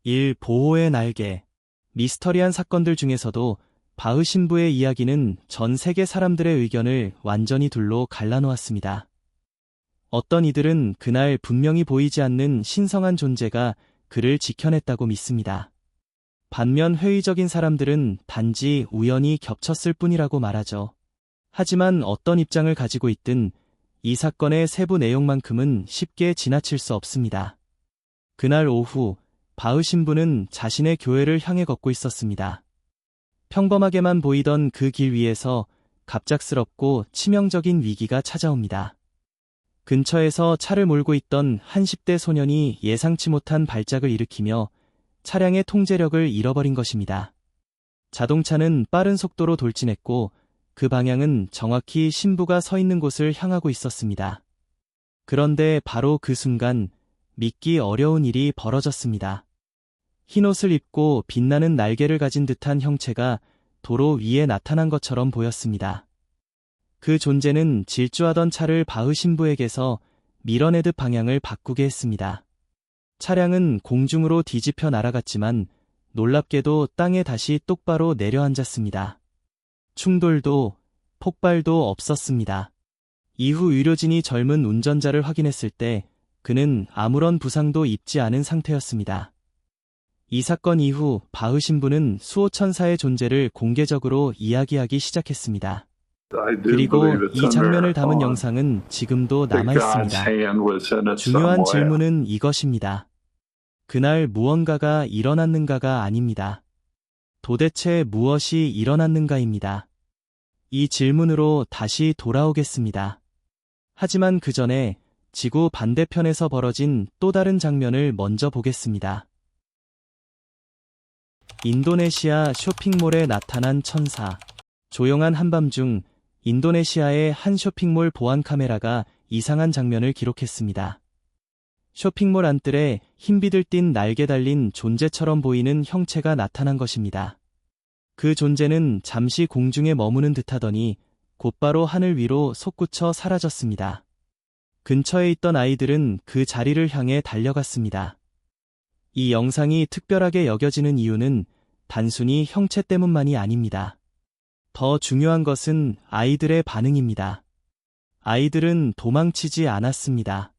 1. 보호의 날개. 미스터리한 사건들 중에서도 바흐 신부의 이야기는 전 세계 사람들의 의견을 완전히 둘로 갈라놓았습니다. 어떤 이들은 그날 분명히 보이지 않는 신성한 존재가 그를 지켜냈다고 믿습니다. 반면 회의적인 사람들은 단지 우연히 겹쳤을 뿐이라고 말하죠. 하지만 어떤 입장을 가지고 있든 이 사건의 세부 내용만큼은 쉽게 지나칠 수 없습니다. 그날 오후 바흐 신부는 자신의 교회를 향해 걷고 있었습니다. 평범하게만 보이던 그 길 위에서 갑작스럽고 치명적인 위기가 찾아옵니다. 근처에서 차를 몰고 있던 한 10대 소년이 예상치 못한 발작을 일으키며 차량의 통제력을 잃어버린 것입니다. 자동차는 빠른 속도로 돌진했고 그 방향은 정확히 신부가 서 있는 곳을 향하고 있었습니다. 그런데 바로 그 순간 믿기 어려운 일이 벌어졌습니다. 흰옷을 입고 빛나는 날개를 가진 듯한 형체가 도로 위에 나타난 것처럼 보였습니다. 그 존재는 질주하던 차를 바흐 신부에게서 밀어내듯 방향을 바꾸게 했습니다. 차량은 공중으로 뒤집혀 날아갔지만 놀랍게도 땅에 다시 똑바로 내려앉았습니다. 충돌도 폭발도 없었습니다. 이후 의료진이 젊은 운전자를 확인했을 때 그는 아무런 부상도 입지 않은 상태였습니다. 이 사건 이후 바흐 신부는 수호천사의 존재를 공개적으로 이야기하기 시작했습니다. 그리고 이 장면을 담은 영상은 지금도 남아있습니다. 중요한 질문은 이것입니다. 그날 무언가가 일어났는가가 아닙니다. 도대체 무엇이 일어났는가입니다. 이 질문으로 다시 돌아오겠습니다. 하지만 그 전에 지구 반대편에서 벌어진 또 다른 장면을 먼저 보겠습니다. 인도네시아 쇼핑몰에 나타난 천사. 조용한 한밤중 인도네시아의 한 쇼핑몰 보안 카메라가 이상한 장면을 기록했습니다. 쇼핑몰 안뜰에 흰빛을 띤 날개 달린 존재처럼 보이는 형체가 나타난 것입니다. 그 존재는 잠시 공중에 머무는 듯하더니 곧바로 하늘 위로 솟구쳐 사라졌습니다. 근처에 있던 아이들은 그 자리를 향해 달려갔습니다. 이 영상이 특별하게 여겨지는 이유는 단순히 형체 때문만이 아닙니다. 더 중요한 것은 아이들의 반응입니다. 아이들은 도망치지 않았습니다.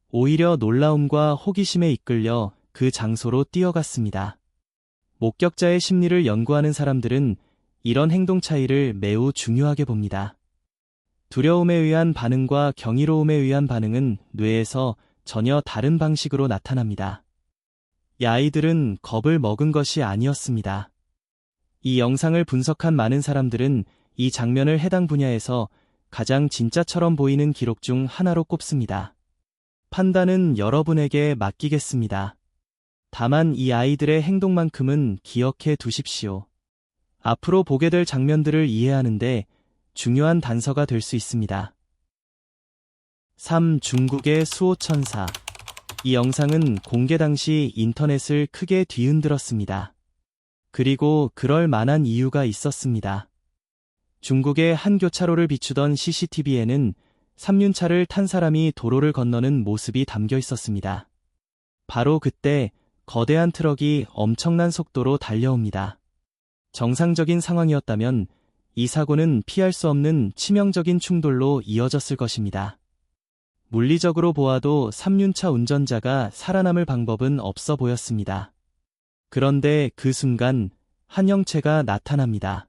오히려 놀라움과 호기심에 이끌려 그 장소로 뛰어갔습니다. 목격자의 심리를 연구하는 사람들은 이런 행동 차이를 매우 중요하게 봅니다. 두려움에 의한 반응과 경이로움에 의한 반응은 뇌에서 전혀 다른 방식으로 나타납니다. 이 아이들은 겁을 먹은 것이 아니었습니다. 이 영상을 분석한 많은 사람들은 이 장면을 해당 분야에서 가장 진짜처럼 보이는 기록 중 하나로 꼽습니다. 판단은 여러분에게 맡기겠습니다. 다만 이 아이들의 행동만큼은 기억해 두십시오. 앞으로 보게 될 장면들을 이해하는데 중요한 단서가 될 수 있습니다. 3. 중국의 수호천사. 이 영상은 공개 당시 인터넷을 크게 뒤흔들었습니다. 그리고 그럴 만한 이유가 있었습니다. 중국의 한 교차로를 비추던 CCTV에는 3륜차를 탄 사람이 도로를 건너는 모습이 담겨 있었습니다. 바로 그때 거대한 트럭이 엄청난 속도로 달려옵니다. 정상적인 상황이었다면 이 사고는 피할 수 없는 치명적인 충돌로 이어졌을 것입니다. 물리적으로 보아도 3륜차 운전자가 살아남을 방법은 없어 보였습니다. 그런데 그 순간 한 형체가 나타납니다.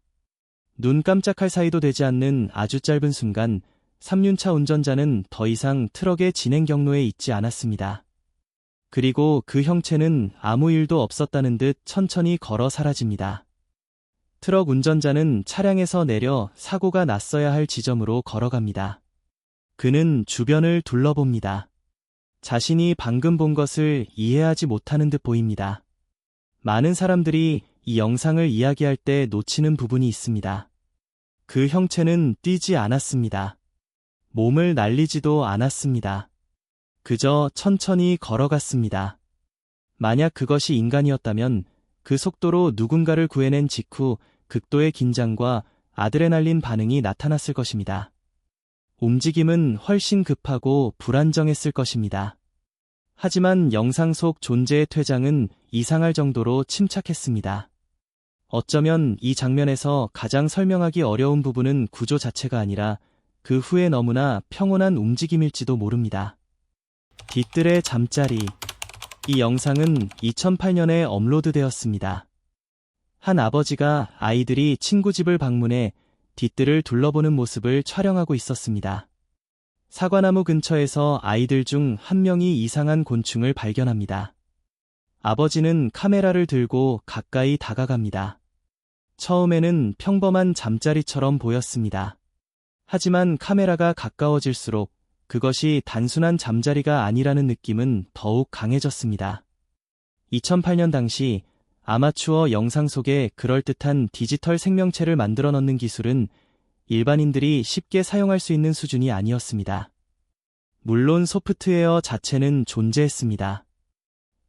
눈 깜짝할 사이도 되지 않는 아주 짧은 순간 3륜차 운전자는 더 이상 트럭의 진행 경로에 있지 않았습니다. 그리고 그 형체는 아무 일도 없었다는 듯 천천히 걸어 사라집니다. 트럭 운전자는 차량에서 내려 사고가 났어야 할 지점으로 걸어갑니다. 그는 주변을 둘러봅니다. 자신이 방금 본 것을 이해하지 못하는 듯 보입니다. 많은 사람들이 이 영상을 이야기할 때 놓치는 부분이 있습니다. 그 형체는 뛰지 않았습니다. 몸을 날리지도 않았습니다. 그저 천천히 걸어갔습니다. 만약 그것이 인간이었다면 그 속도로 누군가를 구해낸 직후 극도의 긴장과 아드레날린 반응이 나타났을 것입니다. 움직임은 훨씬 급하고 불안정했을 것입니다. 하지만 영상 속 존재의 퇴장은 이상할 정도로 침착했습니다. 어쩌면 이 장면에서 가장 설명하기 어려운 부분은 구조 자체가 아니라 그 후에 너무나 평온한 움직임일지도 모릅니다. 뒤뜰의 잠자리. 이 영상은 2008년에 업로드되었습니다. 한 아버지가 아이들이 친구 집을 방문해 뒤뜰을 둘러보는 모습을 촬영하고 있었습니다. 사과나무 근처에서 아이들 중 한 명이 이상한 곤충을 발견합니다. 아버지는 카메라를 들고 가까이 다가갑니다. 처음에는 평범한 잠자리처럼 보였습니다. 하지만 카메라가 가까워질수록 그것이 단순한 잠자리가 아니라는 느낌은 더욱 강해졌습니다. 2008년 당시 아마추어 영상 속에 그럴듯한 디지털 생명체를 만들어 넣는 기술은 일반인들이 쉽게 사용할 수 있는 수준이 아니었습니다. 물론 소프트웨어 자체는 존재했습니다.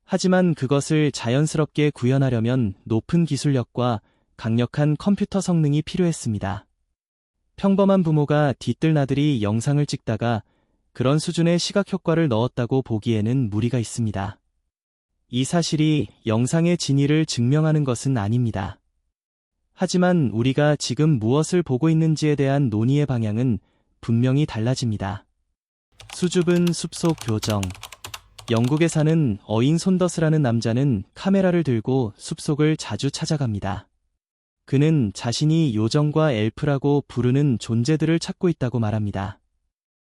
하지만 그것을 자연스럽게 구현하려면 높은 기술력과 강력한 컴퓨터 성능이 필요했습니다. 평범한 부모가 뒤뜰 나들이 영상을 찍다가 그런 수준의 시각 효과를 넣었다고 보기에는 무리가 있습니다. 이 사실이 영상의 진위를 증명하는 것은 아닙니다. 하지만 우리가 지금 무엇을 보고 있는지에 대한 논의의 방향은 분명히 달라집니다. 수줍은 숲속 교정. 영국에 사는 어인 손더스라는 남자는 카메라를 들고 숲속을 자주 찾아갑니다. 그는 자신이 요정과 엘프라고 부르는 존재들을 찾고 있다고 말합니다.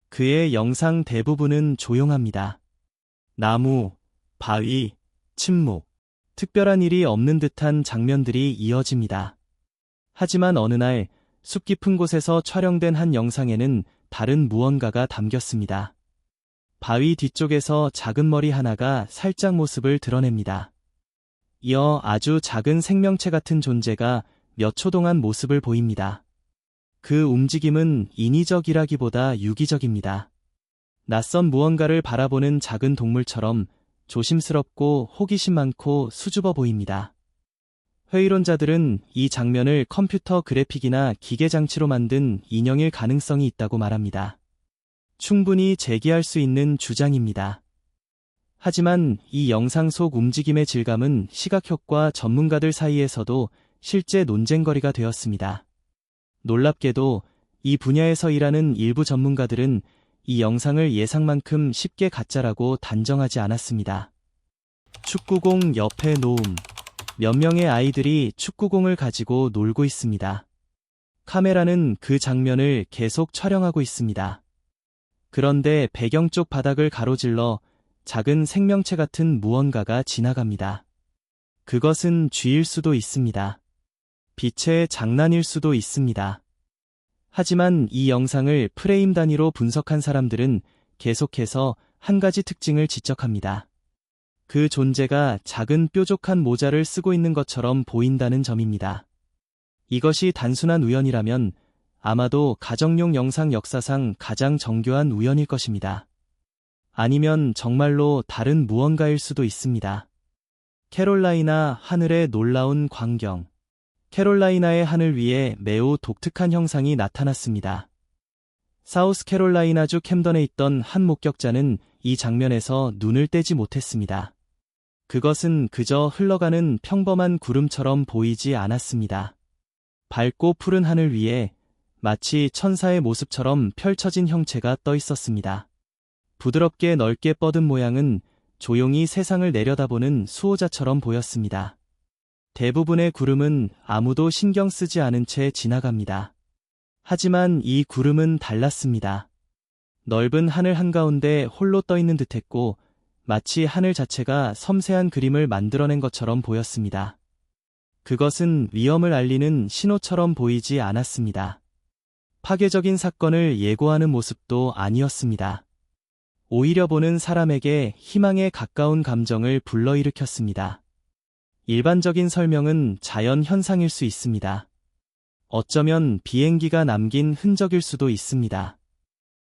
그의 영상 대부분은 조용합니다. 나무, 바위, 침묵, 특별한 일이 없는 듯한 장면들이 이어집니다. 하지만 어느 날 숲 깊은 곳에서 촬영된 한 영상에는 다른 무언가가 담겼습니다. 바위 뒤쪽에서 작은 머리 하나가 살짝 모습을 드러냅니다. 이어 아주 작은 생명체 같은 존재가 몇 초 동안 모습을 보입니다. 그 움직임은 인위적이라기보다 유기적입니다. 낯선 무언가를 바라보는 작은 동물처럼 조심스럽고 호기심 많고 수줍어 보입니다. 회의론자들은 이 장면을 컴퓨터 그래픽이나 기계 장치로 만든 인형일 가능성이 있다고 말합니다. 충분히 제기할 수 있는 주장입니다. 하지만 이 영상 속 움직임의 질감은 시각효과 전문가들 사이에서도 실제 논쟁거리가 되었습니다. 놀랍게도 이 분야에서 일하는 일부 전문가들은 이 영상을 예상만큼 쉽게 가짜라고 단정하지 않았습니다. 축구공 옆에 놓음. 몇 명의 아이들이 축구공을 가지고 놀고 있습니다. 카메라는 그 장면을 계속 촬영하고 있습니다. 그런데 배경 쪽 바닥을 가로질러 작은 생명체 같은 무언가가 지나갑니다. 그것은 쥐일 수도 있습니다. 빛의 장난일 수도 있습니다. 하지만 이 영상을 프레임 단위로 분석한 사람들은 계속해서 한 가지 특징을 지적합니다. 그 존재가 작은 뾰족한 모자를 쓰고 있는 것처럼 보인다는 점입니다. 이것이 단순한 우연이라면 아마도 가정용 영상 역사상 가장 정교한 우연일 것입니다. 아니면 정말로 다른 무언가일 수도 있습니다. 캐롤라이나 하늘의 놀라운 광경. 캐롤라이나의 하늘 위에 매우 독특한 형상이 나타났습니다. 사우스캐롤라이나주 캠던에 있던 한 목격자는 이 장면에서 눈을 떼지 못했습니다. 그것은 그저 흘러가는 평범한 구름처럼 보이지 않았습니다. 밝고 푸른 하늘 위에 마치 천사의 모습처럼 펼쳐진 형체가 떠 있었습니다. 부드럽게 넓게 뻗은 모양은 조용히 세상을 내려다보는 수호자처럼 보였습니다. 대부분의 구름은 아무도 신경 쓰지 않은 채 지나갑니다. 하지만 이 구름은 달랐습니다. 넓은 하늘 한가운데 홀로 떠 있는 듯했고 마치 하늘 자체가 섬세한 그림을 만들어낸 것처럼 보였습니다. 그것은 위험을 알리는 신호처럼 보이지 않았습니다. 파괴적인 사건을 예고하는 모습도 아니었습니다. 오히려 보는 사람에게 희망에 가까운 감정을 불러일으켰습니다. 일반적인 설명은 자연 현상일 수 있습니다. 어쩌면 비행기가 남긴 흔적일 수도 있습니다.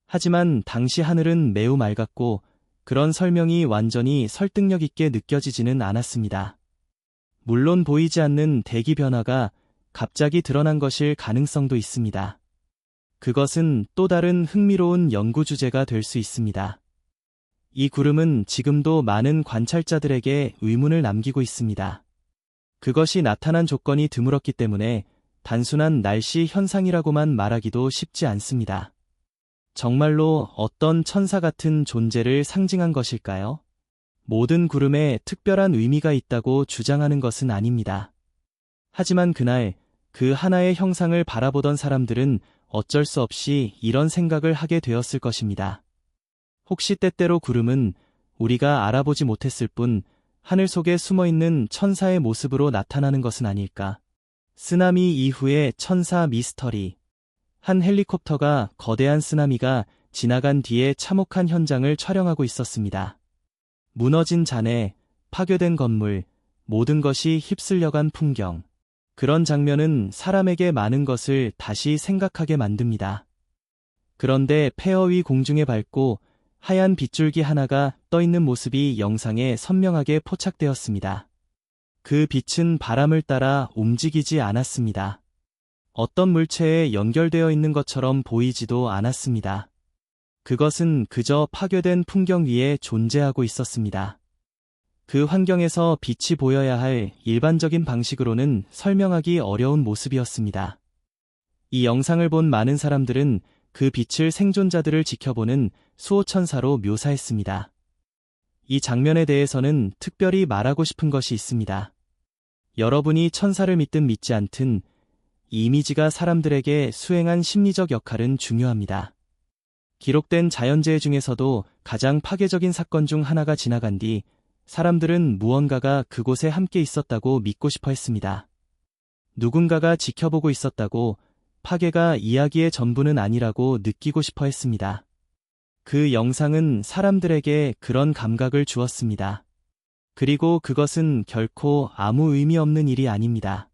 하지만 당시 하늘은 매우 맑았고 그런 설명이 완전히 설득력 있게 느껴지지는 않았습니다. 물론 보이지 않는 대기 변화가 갑자기 드러난 것일 가능성도 있습니다. 그것은 또 다른 흥미로운 연구 주제가 될 수 있습니다. 이 구름은 지금도 많은 관찰자들에게 의문을 남기고 있습니다. 그것이 나타난 조건이 드물었기 때문에 단순한 날씨 현상이라고만 말하기도 쉽지 않습니다. 정말로 어떤 천사 같은 존재를 상징한 것일까요? 모든 구름에 특별한 의미가 있다고 주장하는 것은 아닙니다. 하지만 그날 그 하나의 형상을 바라보던 사람들은 어쩔 수 없이 이런 생각을 하게 되었을 것입니다. 혹시 때때로 구름은 우리가 알아보지 못했을 뿐 하늘 속에 숨어있는 천사의 모습으로 나타나는 것은 아닐까? 쓰나미 이후의 천사 미스터리. 한 헬리콥터가 거대한 쓰나미가 지나간 뒤에 참혹한 현장을 촬영하고 있었습니다. 무너진 잔해, 파괴된 건물, 모든 것이 휩쓸려간 풍경. 그런 장면은 사람에게 많은 것을 다시 생각하게 만듭니다. 그런데 폐허 위 공중에 밝고 하얀 빗줄기 하나가 떠있는 모습이 영상에 선명하게 포착되었습니다. 그 빛은 바람을 따라 움직이지 않았습니다. 어떤 물체에 연결되어 있는 것처럼 보이지도 않았습니다. 그것은 그저 파괴된 풍경 위에 존재하고 있었습니다. 그 환경에서 빛이 보여야 할 일반적인 방식으로는 설명하기 어려운 모습이었습니다. 이 영상을 본 많은 사람들은 그 빛을 생존자들을 지켜보는 수호천사로 묘사했습니다. 이 장면에 대해서는 특별히 말하고 싶은 것이 있습니다. 여러분이 천사를 믿든 믿지 않든 이 이미지가 사람들에게 수행한 심리적 역할은 중요합니다. 기록된 자연재해 중에서도 가장 파괴적인 사건 중 하나가 지나간 뒤 사람들은 무언가가 그곳에 함께 있었다고 믿고 싶어 했습니다. 누군가가 지켜보고 있었다고, 파괴가 이야기의 전부는 아니라고 느끼고 싶어 했습니다. 그 영상은 사람들에게 그런 감각을 주었습니다. 그리고 그것은 결코 아무 의미 없는 일이 아닙니다.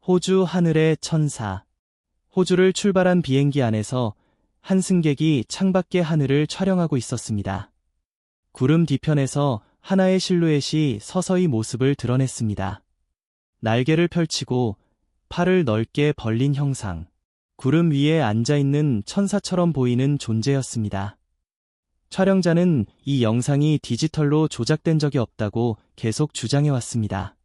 호주 하늘의 천사. 호주를 출발한 비행기 안에서 한 승객이 창밖의 하늘을 촬영하고 있었습니다. 구름 뒤편에서 하나의 실루엣이 서서히 모습을 드러냈습니다. 날개를 펼치고 팔을 넓게 벌린 형상. 구름 위에 앉아있는 천사처럼 보이는 존재였습니다. 촬영자는 이 영상이 디지털로 조작된 적이 없다고 계속 주장해왔습니다.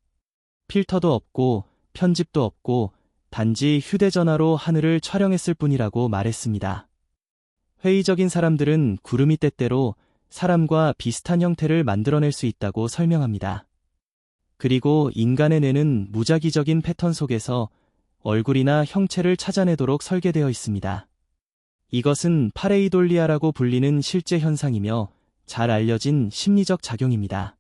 필터도 없고 편집도 없고 단지 휴대전화로 하늘을 촬영했을 뿐이라고 말했습니다. 회의적인 사람들은 구름이 때때로 사람과 비슷한 형태를 만들어낼 수 있다고 설명합니다. 그리고 인간의 뇌는 무작위적인 패턴 속에서 얼굴이나 형체를 찾아내도록 설계되어 있습니다. 이것은 파레이돌리아라고 불리는 실제 현상이며 잘 알려진 심리적 작용입니다.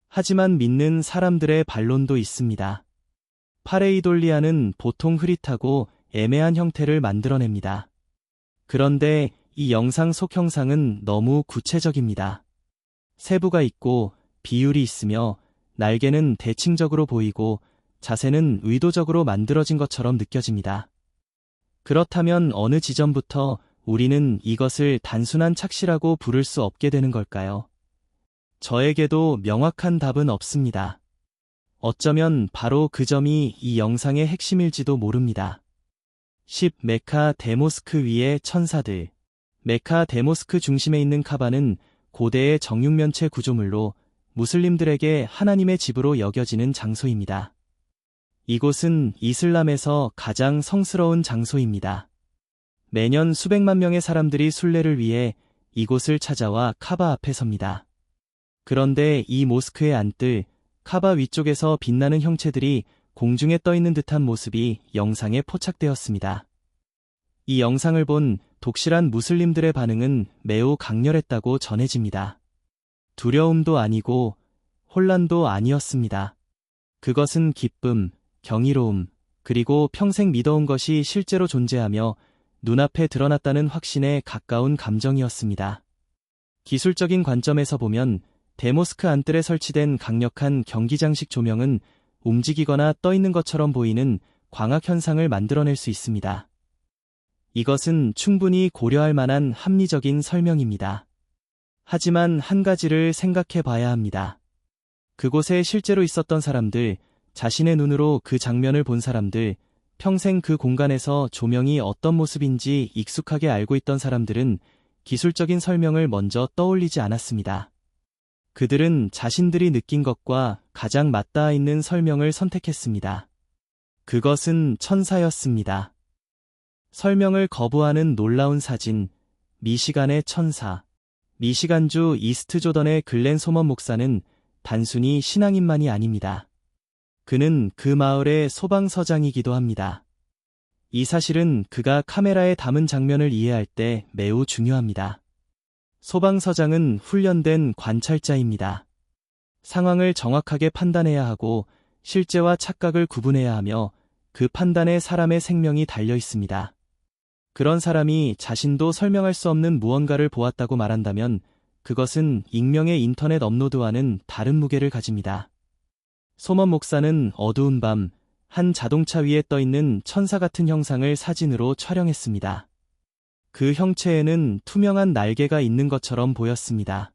하지만 믿는 사람들의 반론도 있습니다. 파레이돌리아는 보통 흐릿하고 애매한 형태를 만들어냅니다. 그런데 이 영상 속 형상은 너무 구체적입니다. 세부가 있고 비율이 있으며 날개는 대칭적으로 보이고 자세는 의도적으로 만들어진 것처럼 느껴집니다. 그렇다면 어느 지점부터 우리는 이것을 단순한 착시라고 부를 수 없게 되는 걸까요? 저에게도 명확한 답은 없습니다. 어쩌면 바로 그 점이 이 영상의 핵심일지도 모릅니다. 10. 메카 데모스크 위의 천사들. 메카 데모스크 중심에 있는 카바는 고대의 정육면체 구조물로 무슬림들에게 하나님의 집으로 여겨지는 장소입니다. 이곳은 이슬람에서 가장 성스러운 장소입니다. 매년 수백만 명의 사람들이 순례를 위해 이곳을 찾아와 카바 앞에 섭니다. 그런데 이 모스크의 안뜰, 카바 위쪽에서 빛나는 형체들이 공중에 떠있는 듯한 모습이 영상에 포착되었습니다. 이 영상을 본 독실한 무슬림들의 반응은 매우 강렬했다고 전해집니다. 두려움도 아니고 혼란도 아니었습니다. 그것은 기쁨, 경이로움, 그리고 평생 믿어온 것이 실제로 존재하며 눈앞에 드러났다는 확신에 가까운 감정이었습니다. 기술적인 관점에서 보면 데모스크 안뜰에 설치된 강력한 경기장식 조명은 움직이거나 떠있는 것처럼 보이는 광학 현상을 만들어낼 수 있습니다. 이것은 충분히 고려할 만한 합리적인 설명입니다. 하지만 한 가지를 생각해 봐야 합니다. 그곳에 실제로 있었던 사람들, 자신의 눈으로 그 장면을 본 사람들, 평생 그 공간에서 조명이 어떤 모습인지 익숙하게 알고 있던 사람들은 기술적인 설명을 먼저 떠올리지 않았습니다. 그들은 자신들이 느낀 것과 가장 맞닿아 있는 설명을 선택했습니다. 그것은 천사였습니다. 설명을 거부하는 놀라운 사진, 미시간의 천사. 미시간주 이스트 조던의 글렌 소먼 목사는 단순히 신앙인만이 아닙니다. 그는 그 마을의 소방서장이기도 합니다. 이 사실은 그가 카메라에 담은 장면을 이해할 때 매우 중요합니다. 소방서장은 훈련된 관찰자입니다. 상황을 정확하게 판단해야 하고 실제와 착각을 구분해야 하며 그 판단에 사람의 생명이 달려 있습니다. 그런 사람이 자신도 설명할 수 없는 무언가를 보았다고 말한다면 그것은 익명의 인터넷 업로드와는 다른 무게를 가집니다. 소먼 목사는 어두운 밤, 한 자동차 위에 떠있는 천사 같은 형상을 사진으로 촬영했습니다. 그 형체에는 투명한 날개가 있는 것처럼 보였습니다.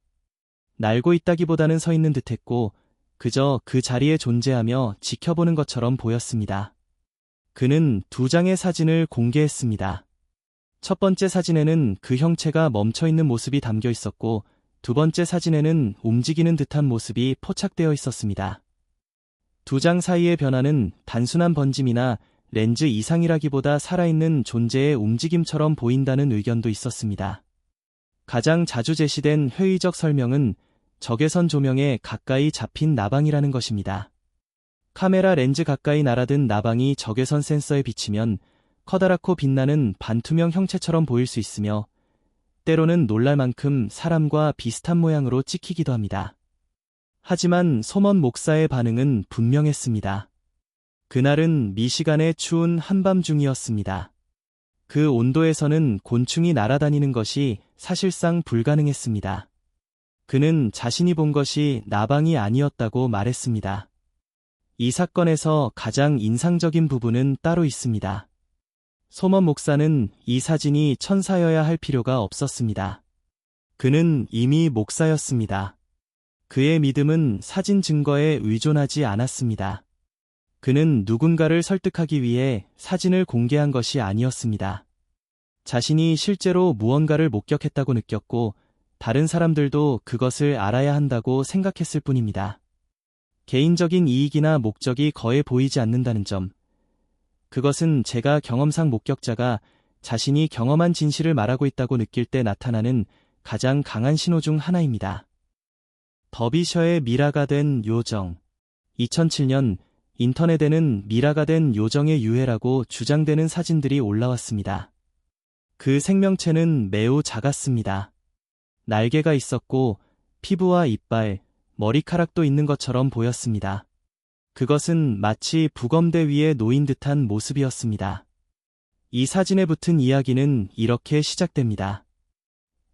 날고 있다기보다는 서 있는 듯했고 그저 그 자리에 존재하며 지켜보는 것처럼 보였습니다. 그는 2장의 사진을 공개했습니다. 첫 번째 사진에는 그 형체가 멈춰있는 모습이 담겨 있었고 두 번째 사진에는 움직이는 듯한 모습이 포착되어 있었습니다. 2장 사이의 변화는 단순한 번짐이나 렌즈 이상이라기보다 살아있는 존재의 움직임처럼 보인다는 의견도 있었습니다. 가장 자주 제시된 회의적 설명은 적외선 조명에 가까이 잡힌 나방이라는 것입니다. 카메라 렌즈 가까이 날아든 나방이 적외선 센서에 비치면 커다랗고 빛나는 반투명 형체처럼 보일 수 있으며 때로는 놀랄 만큼 사람과 비슷한 모양으로 찍히기도 합니다. 하지만 소먼 목사의 반응은 분명했습니다. 그날은 미시간의 추운 한밤중이었습니다. 그 온도에서는 곤충이 날아다니는 것이 사실상 불가능했습니다. 그는 자신이 본 것이 나방이 아니었다고 말했습니다. 이 사건에서 가장 인상적인 부분은 따로 있습니다. 소먼 목사는 이 사진이 천사여야 할 필요가 없었습니다. 그는 이미 목사였습니다. 그의 믿음은 사진 증거에 의존하지 않았습니다. 그는 누군가를 설득하기 위해 사진을 공개한 것이 아니었습니다. 자신이 실제로 무언가를 목격했다고 느꼈고 다른 사람들도 그것을 알아야 한다고 생각했을 뿐입니다. 개인적인 이익이나 목적이 거의 보이지 않는다는 점. 그것은 제가 경험상 목격자가 자신이 경험한 진실을 말하고 있다고 느낄 때 나타나는 가장 강한 신호 중 하나입니다. 더비셔의 미라가 된 요정. 2007년 인터넷에는 미라가 된 요정의 유해라고 주장되는 사진들이 올라왔습니다. 그 생명체는 매우 작았습니다. 날개가 있었고 피부와 이빨, 머리카락도 있는 것처럼 보였습니다. 그것은 마치 부검대 위에 놓인 듯한 모습이었습니다. 이 사진에 붙은 이야기는 이렇게 시작됩니다.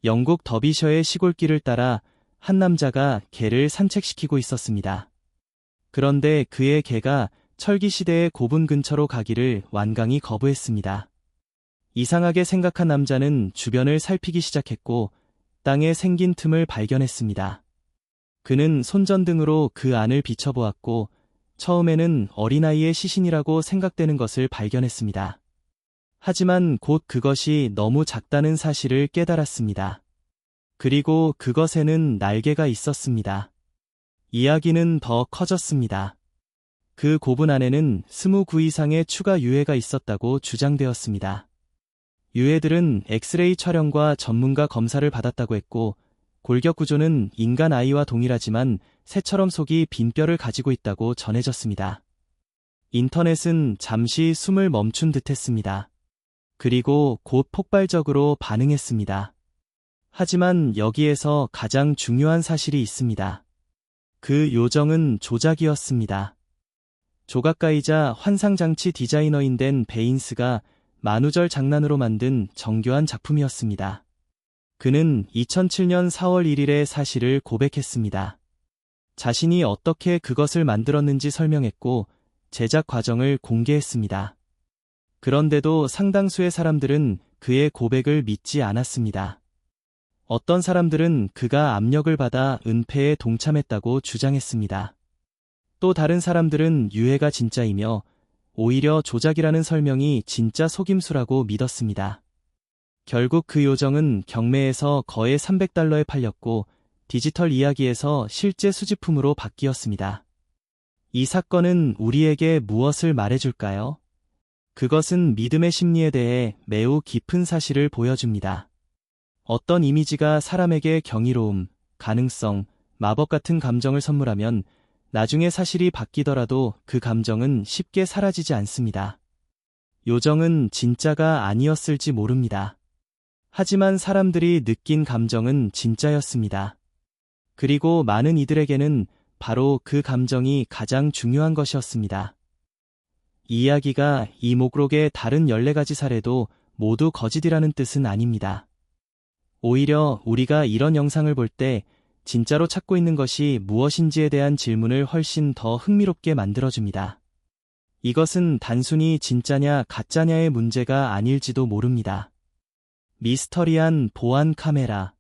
영국 더비셔의 시골길을 따라 한 남자가 개를 산책시키고 있었습니다. 그런데 그의 개가 철기시대의 고분 근처로 가기를 완강히 거부했습니다. 이상하게 생각한 남자는 주변을 살피기 시작했고 땅에 생긴 틈을 발견했습니다. 그는 손전등으로 그 안을 비춰보았고 처음에는 어린아이의 시신이라고 생각되는 것을 발견했습니다. 하지만 곧 그것이 너무 작다는 사실을 깨달았습니다. 그리고 그것에는 날개가 있었습니다. 이야기는 더 커졌습니다. 그 고분 안에는 29 이상의 추가 유해가 있었다고 주장되었습니다. 유해들은 엑스레이 촬영과 전문가 검사를 받았다고 했고 골격 구조는 인간 아이와 동일하지만 새처럼 속이 빈 뼈를 가지고 있다고 전해졌습니다. 인터넷은 잠시 숨을 멈춘 듯했습니다. 그리고 곧 폭발적으로 반응했습니다. 하지만 여기에서 가장 중요한 사실이 있습니다. 그 요정은 조작이었습니다. 조각가이자 환상장치 디자이너인 댄 베인스가 만우절 장난으로 만든 정교한 작품이었습니다. 그는 2007년 4월 1일에 사실을 고백했습니다. 자신이 어떻게 그것을 만들었는지 설명했고 제작 과정을 공개했습니다. 그런데도 상당수의 사람들은 그의 고백을 믿지 않았습니다. 어떤 사람들은 그가 압력을 받아 은폐에 동참했다고 주장했습니다. 또 다른 사람들은 유해가 진짜이며 오히려 조작이라는 설명이 진짜 속임수라고 믿었습니다. 결국 그 요정은 경매에서 거의 300달러에 팔렸고 디지털 이야기에서 실제 수집품으로 바뀌었습니다. 이 사건은 우리에게 무엇을 말해줄까요? 그것은 믿음의 심리에 대해 매우 깊은 사실을 보여줍니다. 어떤 이미지가 사람에게 경이로움, 가능성, 마법 같은 감정을 선물하면 나중에 사실이 바뀌더라도 그 감정은 쉽게 사라지지 않습니다. 요정은 진짜가 아니었을지 모릅니다. 하지만 사람들이 느낀 감정은 진짜였습니다. 그리고 많은 이들에게는 바로 그 감정이 가장 중요한 것이었습니다. 이 이야기가 이 목록의 다른 14가지 사례도 모두 거짓이라는 뜻은 아닙니다. 오히려 우리가 이런 영상을 볼 때 진짜로 찾고 있는 것이 무엇인지에 대한 질문을 훨씬 더 흥미롭게 만들어줍니다. 이것은 단순히 진짜냐 가짜냐의 문제가 아닐지도 모릅니다. 미스터리한 보안 카메라.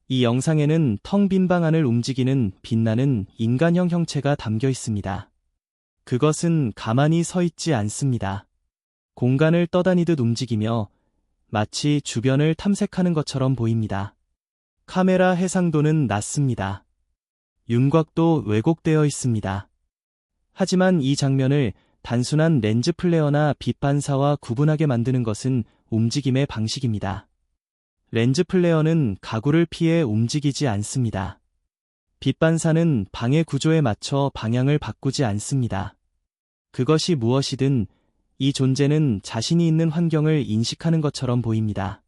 이 영상에는 텅 빈 방 안을 움직이는 빛나는 인간형 형체가 담겨 있습니다. 그것은 가만히 서 있지 않습니다. 공간을 떠다니듯 움직이며 마치 주변을 탐색하는 것처럼 보입니다. 카메라 해상도는 낮습니다. 윤곽도 왜곡되어 있습니다. 하지만 이 장면을 단순한 렌즈 플레어나 빛 반사와 구분하게 만드는 것은 움직임의 방식입니다. 렌즈 플레어는 가구를 피해 움직이지 않습니다. 빛 반사는 방의 구조에 맞춰 방향을 바꾸지 않습니다. 그것이 무엇이든 이 존재는 자신이 있는 환경을 인식하는 것처럼 보입니다.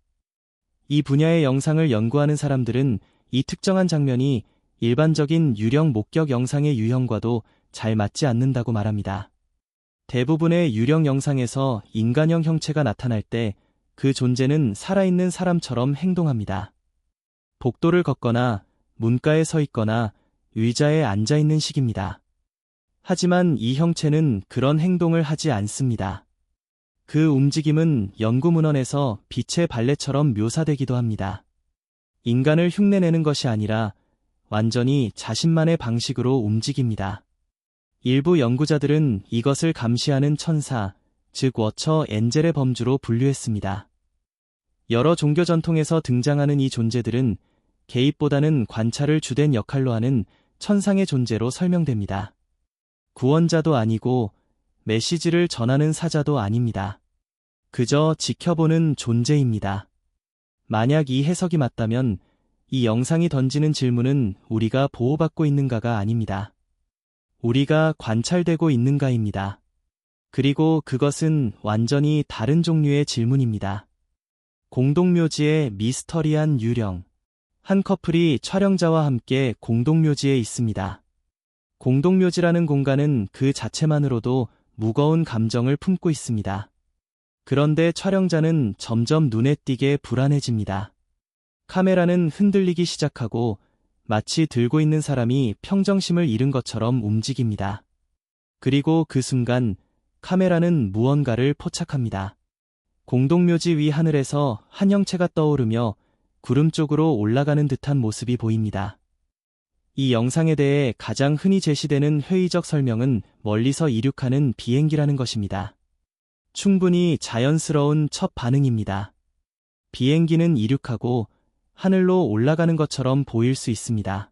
이 분야의 영상을 연구하는 사람들은 이 특정한 장면이 일반적인 유령 목격 영상의 유형과도 잘 맞지 않는다고 말합니다. 대부분의 유령 영상에서 인간형 형체가 나타날 때 그 존재는 살아있는 사람처럼 행동합니다. 복도를 걷거나 문가에 서 있거나 의자에 앉아 있는 식입니다. 하지만 이 형체는 그런 행동을 하지 않습니다. 그 움직임은 연구 문헌에서 빛의 발레처럼 묘사되기도 합니다. 인간을 흉내내는 것이 아니라 완전히 자신만의 방식으로 움직입니다. 일부 연구자들은 이것을 감시하는 천사, 즉 워처 엔젤의 범주로 분류했습니다. 여러 종교 전통에서 등장하는 이 존재들은 개입보다는 관찰을 주된 역할로 하는 천상의 존재로 설명됩니다. 구원자도 아니고 메시지를 전하는 사자도 아닙니다. 그저 지켜보는 존재입니다. 만약 이 해석이 맞다면 이 영상이 던지는 질문은 우리가 보호받고 있는가가 아닙니다. 우리가 관찰되고 있는가입니다. 그리고 그것은 완전히 다른 종류의 질문입니다. 공동묘지의 미스터리한 유령. 한 커플이 촬영자와 함께 공동묘지에 있습니다. 공동묘지라는 공간은 그 자체만으로도 무거운 감정을 품고 있습니다. 그런데 촬영자는 점점 눈에 띄게 불안해집니다. 카메라는 흔들리기 시작하고 마치 들고 있는 사람이 평정심을 잃은 것처럼 움직입니다. 그리고 그 순간 카메라는 무언가를 포착합니다. 공동묘지 위 하늘에서 한 형체가 떠오르며 구름 쪽으로 올라가는 듯한 모습이 보입니다. 이 영상에 대해 가장 흔히 제시되는 회의적 설명은 멀리서 이륙하는 비행기라는 것입니다. 충분히 자연스러운 첫 반응입니다. 비행기는 이륙하고 하늘로 올라가는 것처럼 보일 수 있습니다.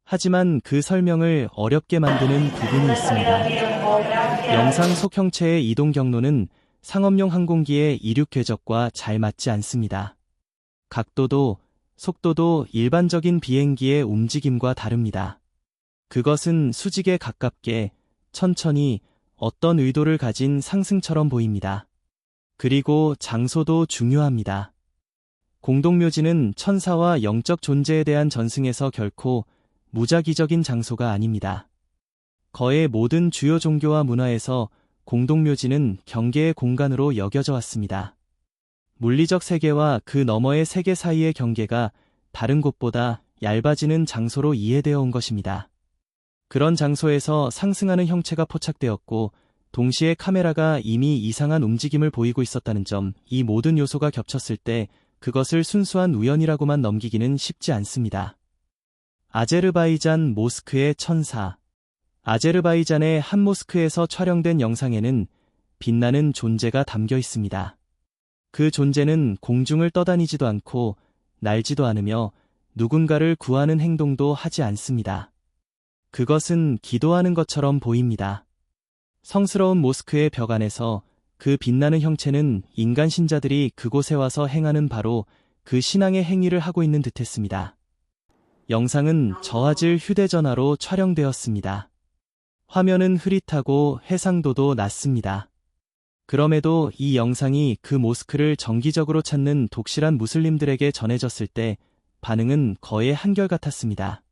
하지만 그 설명을 어렵게 만드는 부분이 있습니다. 영상 속 형체의 이동 경로는 상업용 항공기의 이륙 궤적과 잘 맞지 않습니다. 각도도 속도도 일반적인 비행기의 움직임과 다릅니다. 그것은 수직에 가깝게 천천히 어떤 의도를 가진 상승처럼 보입니다. 그리고 장소도 중요합니다. 공동묘지는 천사와 영적 존재에 대한 전승에서 결코 무작위적인 장소가 아닙니다. 거의 모든 주요 종교와 문화에서 공동묘지는 경계의 공간으로 여겨져 왔습니다. 물리적 세계와 그 너머의 세계 사이의 경계가 다른 곳보다 얇아지는 장소로 이해되어 온 것입니다. 그런 장소에서 상승하는 형체가 포착되었고 동시에 카메라가 이미 이상한 움직임을 보이고 있었다는 점, 이 모든 요소가 겹쳤을 때 그것을 순수한 우연이라고만 넘기기는 쉽지 않습니다. 아제르바이잔 모스크의 천사. 아제르바이잔의 한 모스크에서 촬영된 영상에는 빛나는 존재가 담겨 있습니다. 그 존재는 공중을 떠다니지도 않고 날지도 않으며 누군가를 구하는 행동도 하지 않습니다. 그것은 기도하는 것처럼 보입니다. 성스러운 모스크의 벽 안에서 그 빛나는 형체는 인간 신자들이 그곳에 와서 행하는 바로 그 신앙의 행위를 하고 있는 듯했습니다. 영상은 저화질 휴대전화로 촬영되었습니다. 화면은 흐릿하고 해상도도 낮습니다. 그럼에도 이 영상이 그 모스크를 정기적으로 찾는 독실한 무슬림들에게 전해졌을 때 반응은 거의 한결같았습니다.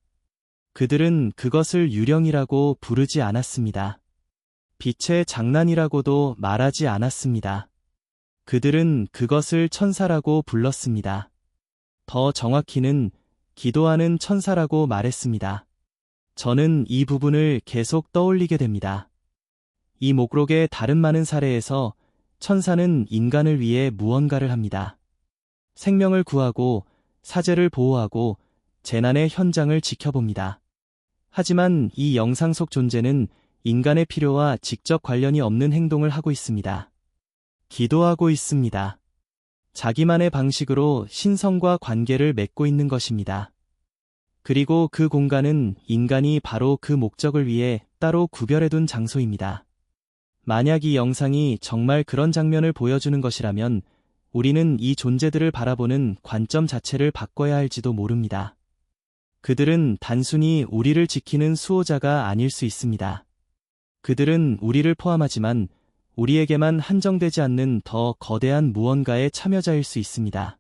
그들은 그것을 유령이라고 부르지 않았습니다. 빛의 장난이라고도 말하지 않았습니다. 그들은 그것을 천사라고 불렀습니다. 더 정확히는 기도하는 천사라고 말했습니다. 저는 이 부분을 계속 떠올리게 됩니다. 이 목록의 다른 많은 사례에서 천사는 인간을 위해 무언가를 합니다. 생명을 구하고 사제를 보호하고 재난의 현장을 지켜봅니다. 하지만 이 영상 속 존재는 인간의 필요와 직접 관련이 없는 행동을 하고 있습니다. 기도하고 있습니다. 자기만의 방식으로 신성과 관계를 맺고 있는 것입니다. 그리고 그 공간은 인간이 바로 그 목적을 위해 따로 구별해둔 장소입니다. 만약 이 영상이 정말 그런 장면을 보여주는 것이라면 우리는 이 존재들을 바라보는 관점 자체를 바꿔야 할지도 모릅니다. 그들은 단순히 우리를 지키는 수호자가 아닐 수 있습니다. 그들은 우리를 포함하지만 우리에게만 한정되지 않는 더 거대한 무언가의 참여자일 수 있습니다.